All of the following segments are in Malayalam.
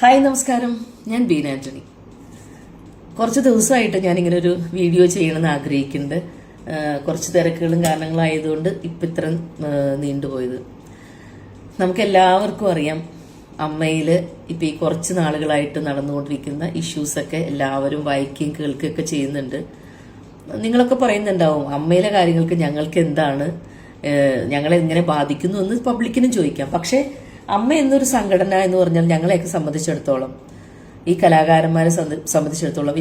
ഹായ് നമസ്കാരം, ഞാൻ ബീന ആന്റണി. കുറച്ച് ദിവസമായിട്ട് ഞാനിങ്ങനെ ഒരു വീഡിയോ ചെയ്യണമെന്ന് ആഗ്രഹിക്കുന്നുണ്ട്. കുറച്ച് തിരക്കുകളും കാരണങ്ങളായതുകൊണ്ട് ഇപ്പം ഇത്ര നീണ്ടുപോയത്. നമുക്കെല്ലാവർക്കും അറിയാം, അമ്മയിൽ ഇപ്പം ഈ കുറച്ച് നാളുകളായിട്ട് നടന്നുകൊണ്ടിരിക്കുന്ന ഇഷ്യൂസൊക്കെ എല്ലാവരും വായിക്കുകയും കേൾക്കുകയൊക്കെ ചെയ്യുന്നുണ്ട്. നിങ്ങളൊക്കെ പറയുന്നുണ്ടാവും, അമ്മയിലെ കാര്യങ്ങൾക്ക് ഞങ്ങൾക്ക് എന്താണ്, ഞങ്ങളെ എങ്ങനെ ബാധിക്കുന്നു എന്ന് പബ്ലിക്കിനും ചോദിക്കാം. പക്ഷേ അമ്മ എന്നൊരു സംഘടന എന്ന് പറഞ്ഞാൽ ഞങ്ങളെയൊക്കെ സംബന്ധിച്ചിടത്തോളം, ഈ കലാകാരന്മാരെ സംബന്ധിച്ചിടത്തോളം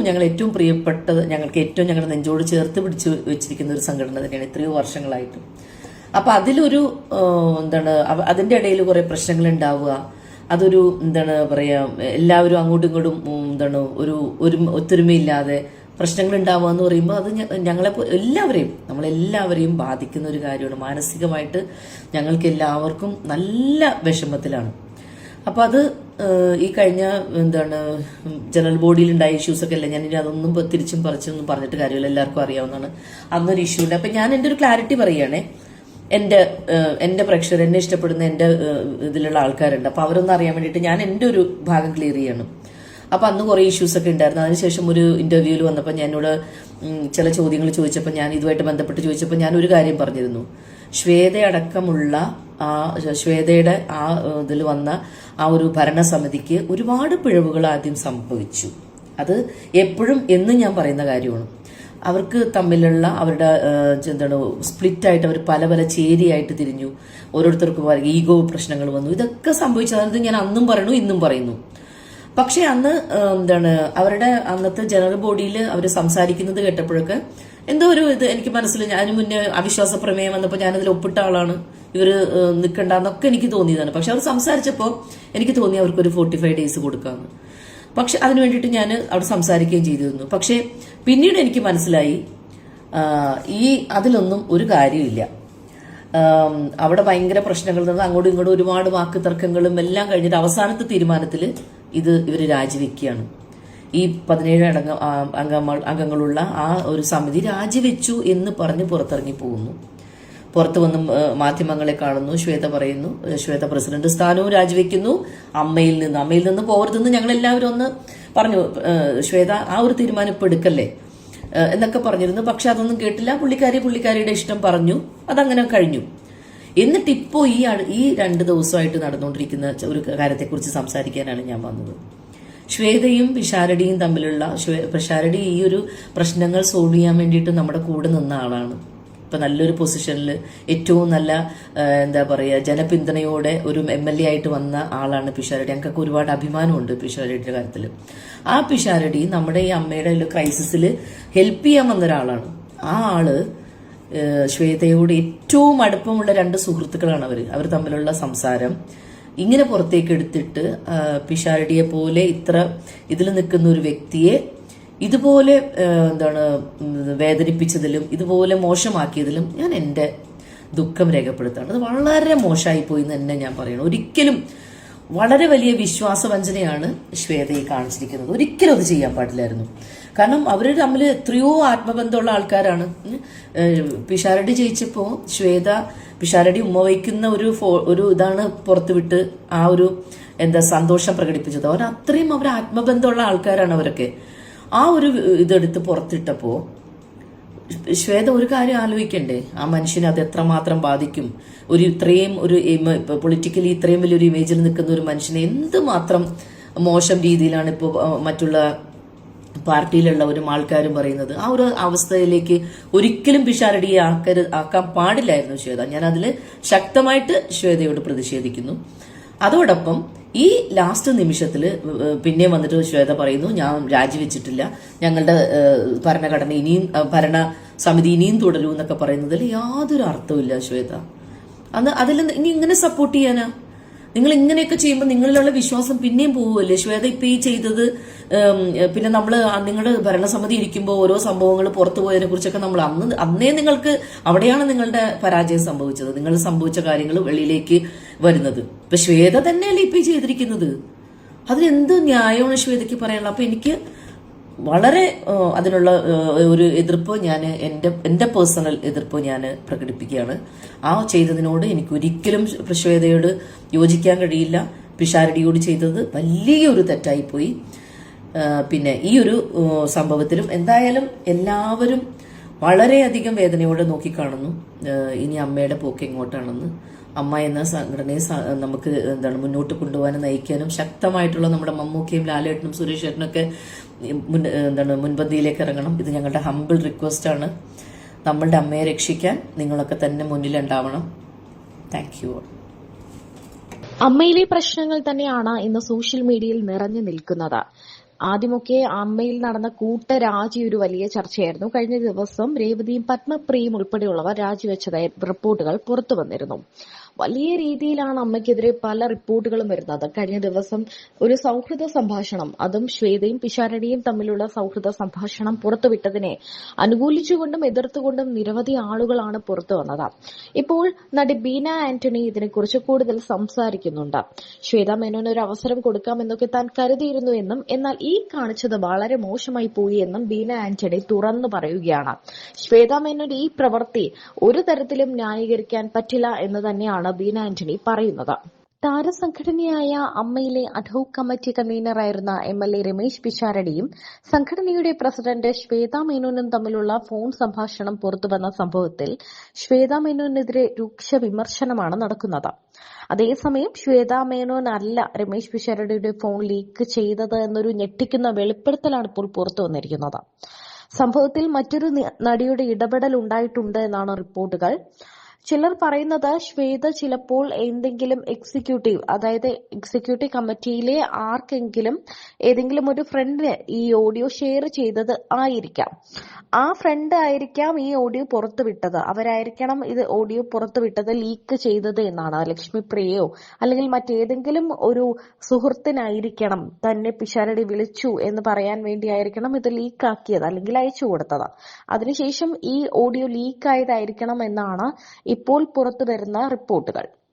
ഞങ്ങൾ ഏറ്റവും പ്രിയപ്പെട്ടത്, ഞങ്ങൾക്ക് ഏറ്റവും ഞങ്ങളുടെ നെഞ്ചോട് ചേർത്ത് പിടിച്ച് വെച്ചിരിക്കുന്ന ഒരു സംഘടന തന്നെയാണ് എത്രയോ വർഷങ്ങളായിട്ട്. അപ്പൊ അതിലൊരു അതിന്റെ ഇടയിൽ കുറെ പ്രശ്നങ്ങൾ ഉണ്ടാവുക, അതൊരു എല്ലാവരും അങ്ങോട്ടും ഇങ്ങോട്ടും ഒരു ഒത്തൊരുമയില്ലാതെ പ്രശ്നങ്ങൾ ഉണ്ടാവുക എന്ന് പറയുമ്പോൾ അത് നമ്മളെല്ലാവരെയും ബാധിക്കുന്ന ഒരു കാര്യമാണ്. മാനസികമായിട്ട് ഞങ്ങൾക്ക് എല്ലാവർക്കും നല്ല വിഷമത്തിലാണ്. അപ്പൊ അത് ഈ കഴിഞ്ഞ ജനറൽ ബോഡിയിൽ ഉണ്ടായ ഇഷ്യൂസ് ഒക്കെ അല്ലേ, ഞാനിനി അതൊന്നും തിരിച്ചും പറിച്ചൊന്നും പറഞ്ഞിട്ട് കാര്യമില്ല, എല്ലാവർക്കും അറിയാവുന്നതാണ്. അന്നൊരു ഇഷ്യൂ ഉണ്ട്. അപ്പൊ ഞാൻ എൻ്റെ ഒരു ക്ലാരിറ്റി പറയുകയാണേ, എന്റെ പ്രേക്ഷകർ, എന്നെ ഇഷ്ടപ്പെടുന്ന എന്റെ ഇതിലുള്ള ആൾക്കാരുണ്ട്. അപ്പൊ അവരൊന്നും അറിയാൻ വേണ്ടിയിട്ട് ഞാൻ എൻ്റെ ഒരു ഭാഗം ക്ലിയർ ചെയ്യണം. അപ്പൊ അന്ന് കുറെ ഇഷ്യൂസ് ഒക്കെ ഉണ്ടായിരുന്നു. അതിനുശേഷം ഒരു ഇന്റർവ്യൂവിൽ വന്നപ്പോൾ എന്നോട് ചില ചോദ്യങ്ങൾ ചോദിച്ചപ്പോൾ, ഞാൻ ഇതുമായിട്ട് ബന്ധപ്പെട്ട് ചോദിച്ചപ്പോൾ ഞാൻ ഒരു കാര്യം പറഞ്ഞിരുന്നു. ശ്വേതയുടെ ഇതിൽ വന്ന ആ ഒരു ഭരണസമിതിക്ക് ഒരുപാട് പിഴവുകൾ ആദ്യം സംഭവിച്ചു. അത് എപ്പോഴും എന്നും ഞാൻ പറയുന്ന കാര്യമാണ്. അവർക്ക് തമ്മിലുള്ള അവരുടെ സ്പ്ലിറ്റായിട്ട് അവർ പല പല ചേരിയായിട്ട് തിരിഞ്ഞു. ഓരോരുത്തർക്കും ഈഗോ പ്രശ്നങ്ങൾ വന്നു. ഇതൊക്കെ സംഭവിച്ചത് ഞാൻ അന്നും പറയുന്നു, ഇന്നും പറയുന്നു. പക്ഷെ അന്ന് അവരുടെ അന്നത്തെ ജനറൽ ബോഡിയിൽ അവർ സംസാരിക്കുന്നത് കേട്ടപ്പോഴൊക്കെ എന്തോ ഒരു ഇത് എനിക്ക് മനസ്സിൽ, അതിന് മുന്നേ അവിശ്വാസ പ്രമേയം വന്നപ്പോൾ ഞാനതിൽ ഒപ്പിട്ട ആളാണ്, ഇവര് നിൽക്കണ്ടെന്നൊക്കെ എനിക്ക് തോന്നിയതാണ്. പക്ഷെ അവർ സംസാരിച്ചപ്പോൾ എനിക്ക് തോന്നി അവർക്കൊരു 45 ഡേയ്സ് കൊടുക്കാമെന്ന്. പക്ഷെ അതിനു വേണ്ടിയിട്ട് ഞാൻ അവിടെ സംസാരിക്കുകയും ചെയ്തിരുന്നു. പക്ഷെ പിന്നീട് എനിക്ക് മനസ്സിലായി, അതിലൊന്നും ഒരു കാര്യമില്ല. അവിടെ ഭയങ്കര പ്രശ്നങ്ങൾ നിന്ന് അങ്ങോട്ടും ഇങ്ങോട്ടും ഒരുപാട് വാക്ക് തർക്കങ്ങളും എല്ലാം കഴിഞ്ഞിട്ട് അവസാനത്തെ തീരുമാനത്തിൽ ഇവര് രാജിവെക്കുകയാണ്. ഈ 17 അംഗങ്ങളുള്ള ആ ഒരു സമിതി രാജിവെച്ചു എന്ന് പറഞ്ഞ് പുറത്തിറങ്ങി പോകുന്നു. പുറത്തു വന്ന് മാധ്യമങ്ങളെ കാണുന്നു. ശ്വേത പറയുന്നു, ശ്വേത പ്രസിഡന്റ് സ്ഥാനവും രാജിവെക്കുന്നു. അമ്മയിൽ നിന്ന് പോകരുതെന്ന് ഞങ്ങളെല്ലാവരും ഒന്ന് പറഞ്ഞു. ശ്വേത ആ ഒരു തീരുമാനം ഇപ്പൊ എടുക്കല്ലേ എന്നൊക്കെ പറഞ്ഞിരുന്നു. പക്ഷെ അതൊന്നും കേട്ടില്ല. പുള്ളിക്കാരിയുടെ ഇഷ്ടം പറഞ്ഞു, അതങ്ങനെ കഴിഞ്ഞു. എന്നിട്ട് ഇപ്പോ ഈ 2 ദിവസമായിട്ട് നടന്നുകൊണ്ടിരിക്കുന്ന ഒരു കാര്യത്തെക്കുറിച്ച് സംസാരിക്കാനാണ് ഞാൻ വന്നത്. ശ്വേതയും പിഷാരടിയും തമ്മിലുള്ള, പിഷാരടി ഈ ഒരു പ്രശ്നങ്ങൾ സോൾവ് ചെയ്യാൻ വേണ്ടിയിട്ട് നമ്മുടെ കൂടെ നിന്ന ആളാണ്. ഇപ്പൊ നല്ലൊരു പൊസിഷനിൽ ഏറ്റവും നല്ല ജനപിന്തുണയോടെ ഒരു MLA ആയിട്ട് വന്ന ആളാണ് പിഷാരടി. ഞങ്ങൾക്ക് ഒരുപാട് അഭിമാനമുണ്ട് പിഷാരടിയുടെ കാര്യത്തിൽ. ആ പിഷാരടി നമ്മുടെ ഈ അമ്മയുടെ ക്രൈസിസിൽ ഹെൽപ്പ് ചെയ്യാൻ വന്ന ഒരാളാണ്. ആ ആള് ശ്വേതയോട് ഏറ്റവും അടുപ്പമുള്ള 2 സുഹൃത്തുക്കളാണ് അവർ തമ്മിലുള്ള സംസാരം ഇങ്ങനെ പുറത്തേക്ക് എടുത്തിട്ട് പിഷാരടിയെ പോലെ ഇത്ര ഇതിൽ നിൽക്കുന്ന ഒരു വ്യക്തിയെ ഇതുപോലെ വേദനിപ്പിച്ചതിലും ഇതുപോലെ മോശമാക്കിയതിലും ഞാൻ എൻ്റെ ദുഃഖം രേഖപ്പെടുത്താണ്. അത് വളരെ മോശമായി പോയി എന്ന് തന്നെ ഞാൻ പറയണം. ഒരിക്കലും വളരെ വലിയ വിശ്വാസവഞ്ചനയാണ് ശ്വേതയെ കാണിച്ചിരിക്കുന്നത്. ഒരിക്കലും അത് ചെയ്യാൻ പാടില്ലായിരുന്നു. കാരണം അവർ തമ്മിൽ എത്രയോ ആത്മബന്ധമുള്ള ആൾക്കാരാണ്. പിഷാരടി ജയിച്ചപ്പോ പിഷാരടി ഉമ്മ വയ്ക്കുന്ന ഒരു ഇതാണ് പുറത്തുവിട്ട് ആ ഒരു സന്തോഷം പ്രകടിപ്പിച്ചത്. അത്രയും അവർ ആത്മബന്ധമുള്ള ആൾക്കാരാണ് അവരൊക്കെ. ആ ഒരു ഇതെടുത്ത് പുറത്തിട്ടപ്പോ ശ്വേത ഒരു കാര്യം ആലോചിക്കണ്ടേ, ആ മനുഷ്യനെ അത് എത്രമാത്രം ബാധിക്കും. ഇത്രയും പൊളിറ്റിക്കലി ഇത്രയും വലിയൊരു ഇമേജിൽ നിൽക്കുന്ന ഒരു മനുഷ്യനെ എന്തുമാത്രം മോശം രീതിയിലാണ് ഇപ്പോൾ മറ്റുള്ള പാർട്ടിയിലുള്ളവരും ആൾക്കാരും പറയുന്നത്. ആ ഒരു അവസ്ഥയിലേക്ക് ഒരിക്കലും പിഷാരടിയെ ആക്കാൻ പാടില്ലായിരുന്നു ശ്വേത. ഞാൻ അതിൽ ശക്തമായിട്ട് ശ്വേതയോട് പ്രതിഷേധിക്കുന്നു. അതോടൊപ്പം ഈ ലാസ്റ്റ് നിമിഷത്തിൽ പിന്നെ വന്നിട്ട് ശ്വേത പറയുന്നു, ഞാൻ രാജിവെച്ചിട്ടില്ല, ഞങ്ങളുടെ ഭരണസമിതി ഇനിയും തുടരൂ എന്നൊക്കെ പറയുന്നതിൽ യാതൊരു അർത്ഥമില്ല ശ്വേത. അതിൽ ഇനി ഇങ്ങനെ സപ്പോർട്ട് ചെയ്യാനാ? നിങ്ങൾ ഇങ്ങനെയൊക്കെ ചെയ്യുമ്പോൾ നിങ്ങളിലുള്ള വിശ്വാസം പിന്നെയും പോവുമല്ലേ? ശ്വേത ഇപ്പൊ ഈ ചെയ്തത്, പിന്നെ നിങ്ങളുടെ ഭരണസമിതി ഇരിക്കുമ്പോൾ ഓരോ സംഭവങ്ങൾ പുറത്തു പോയതിനെ കുറിച്ചൊക്കെ നമ്മൾ അന്നേ നിങ്ങൾക്ക് അവിടെയാണ് നിങ്ങളുടെ പരാജയം സംഭവിച്ചത്. നിങ്ങൾ സംഭവിച്ച കാര്യങ്ങൾ വെളിയിലേക്ക് വരുന്നത്. ഇപ്പൊ ശ്വേത തന്നെയല്ലേ ഇപ്പൊ ചെയ്തിരിക്കുന്നത്. അതിലെന്ത് ന്യായമാണ് ശ്വേതയ്ക്ക് പറയാനുള്ളത്? അപ്പൊ എനിക്ക് വളരെ അതിനുള്ള ഒരു എതിർപ്പ് എൻ്റെ പേഴ്സണൽ എതിർപ്പ് ഞാൻ പ്രകടിപ്പിക്കുകയാണ്. ആ ചെയ്തതിനോട് എനിക്ക് ഒരിക്കലും ശ്വേതയോട് യോജിക്കാൻ കഴിയില്ല. പിഷാരടിയോട് ചെയ്തത് വലിയൊരു തെറ്റായിപ്പോയി. പിന്നെ ഈ ഒരു സംഭവത്തിലും എന്തായാലും എല്ലാവരും വളരെയധികം വേദനയോടെ നോക്കിക്കാണുന്നു. ഇനി അമ്മയുടെ പോക്ക് എങ്ങോട്ടാണെന്ന്. അമ്മ എന്ന സംഘടനയെ നമുക്ക് മുന്നോട്ട് കൊണ്ടുപോകാനും നയിക്കാനും ശക്തമായിട്ടുള്ള നമ്മുടെ മമ്മൂക്കയും ലാലേട്ടനും സുരേഷ് ഏട്ടനൊക്കെ മുൻപന്തിയിലേക്ക് ഇറങ്ങണം. ഇത് ഞങ്ങളുടെ ഹംബിൾ റിക്വസ്റ്റ് ആണ്. നമ്മളുടെ അമ്മയെ രക്ഷിക്കാൻ നിങ്ങളൊക്കെ തന്നെ മുന്നിലുണ്ടാവണം. Thank you. അമ്മയിലെ പ്രശ്നങ്ങൾ തന്നെയാണ് ഇന്ന് സോഷ്യൽ മീഡിയയിൽ നിറഞ്ഞു നിൽക്കുന്നത്. ആദ്യമൊക്കെ അമ്മയിൽ നടന്ന കൂട്ടരാജി ഒരു വലിയ ചർച്ചയായിരുന്നു. കഴിഞ്ഞ ദിവസം രേവതിയും പത്മപ്രിയയും ഉൾപ്പെടെയുള്ളവർ രാജിവെച്ചതായി റിപ്പോർട്ടുകൾ പുറത്തു വന്നിരുന്നു. വലിയ രീതിയിലാണ് അമ്മയ്ക്കെതിരെ പല റിപ്പോർട്ടുകളും വരുന്നത്. കഴിഞ്ഞ ദിവസം ഒരു സൌഹൃദ സംഭാഷണം, അതും ശ്വേതയും പിഷാരടിയും തമ്മിലുള്ള സൌഹൃദ സംഭാഷണം പുറത്തുവിട്ടതിനെ അനുകൂലിച്ചുകൊണ്ടും എതിർത്തുകൊണ്ടും നിരവധി ആളുകളാണ് പുറത്തു വന്നത്. ഇപ്പോൾ നടി ബീന ആന്റണി ഇതിനെക്കുറിച്ച് കൂടുതൽ സംസാരിക്കുന്നുണ്ട്. ശ്വേത മേനോന് ഒരു അവസരം കൊടുക്കാമെന്നൊക്കെ താൻ കരുതിയിരുന്നു എന്നും എന്നാൽ ഈ കാണിച്ചത് വളരെ മോശമായി പോയി എന്നും ബീന ആന്റണി തുറന്നു പറയുകയാണ്. ശ്വേത മേനോന്റെ ഈ പ്രവൃത്തി ഒരു തരത്തിലും ന്യായീകരിക്കാൻ പറ്റില്ല എന്ന് തന്നെയാണ് ബീന ആന്റണി പറയുന്നത്. താരസംഘടനയായ അമ്മയിലെ അഡ്ഹോക് കമ്മിറ്റി കൺവീനറായിരുന്ന MLA രമേശ് പിഷാരടിയും സംഘടനയുടെ പ്രസിഡന്റ് ശ്വേത മേനോനും തമ്മിലുള്ള ഫോൺ സംഭാഷണം പുറത്തുവന്ന സംഭവത്തിൽ ശ്വേത മേനോനെതിരെ രൂക്ഷ വിമർശനമാണ് നടക്കുന്നത്. അതേസമയം ശ്വേത മേനോൻ അല്ല രമേശ് പിഷാരടിയുടെ ഫോൺ ലീക്ക് ചെയ്തത് എന്നൊരു ഞെട്ടിക്കുന്ന വെളിപ്പെടുത്തലാണ് ഇപ്പോൾ പുറത്തു വന്നിരിക്കുന്നത്. സംഭവത്തിൽ മറ്റൊരു നടിയുടെ ഇടപെടൽ ഉണ്ടായിട്ടുണ്ട് എന്നാണ് റിപ്പോർട്ടുകൾ. ചിലർ പറയുന്നത് ശ്വേത ചിലപ്പോൾ എന്തെങ്കിലും എക്സിക്യൂട്ടീവ് കമ്മിറ്റിയിലെ ആർക്കെങ്കിലും ഏതെങ്കിലും ഒരു ഫ്രണ്ടിന് ഈ ഓഡിയോ ഷെയർ ചെയ്തത് ആയിരിക്കാം. ആ ഫ്രണ്ട് ആയിരിക്കാം ഈ ഓഡിയോ പുറത്തുവിട്ടത്. അവരായിരിക്കണം ഇത് ഓഡിയോ പുറത്തുവിട്ടത്, ലീക്ക് ചെയ്തത് എന്നാണ്. ലക്ഷ്മിപ്രിയയോ അല്ലെങ്കിൽ മറ്റേതെങ്കിലും ഒരു സുഹൃത്തിനായിരിക്കണം തന്നെ പിഷാരടി വിളിച്ചു എന്ന് പറയാൻ വേണ്ടിയായിരിക്കണം ഇത് ലീക്കാക്കിയത് അല്ലെങ്കിൽ അയച്ചു കൊടുത്തത്. അതിനുശേഷം ഈ ഓഡിയോ ലീക്കായതായിരിക്കണം എന്നാണ് ഇപ്പോൾ പുറത്തുവരുന്ന റിപ്പോർട്ടുകൾ.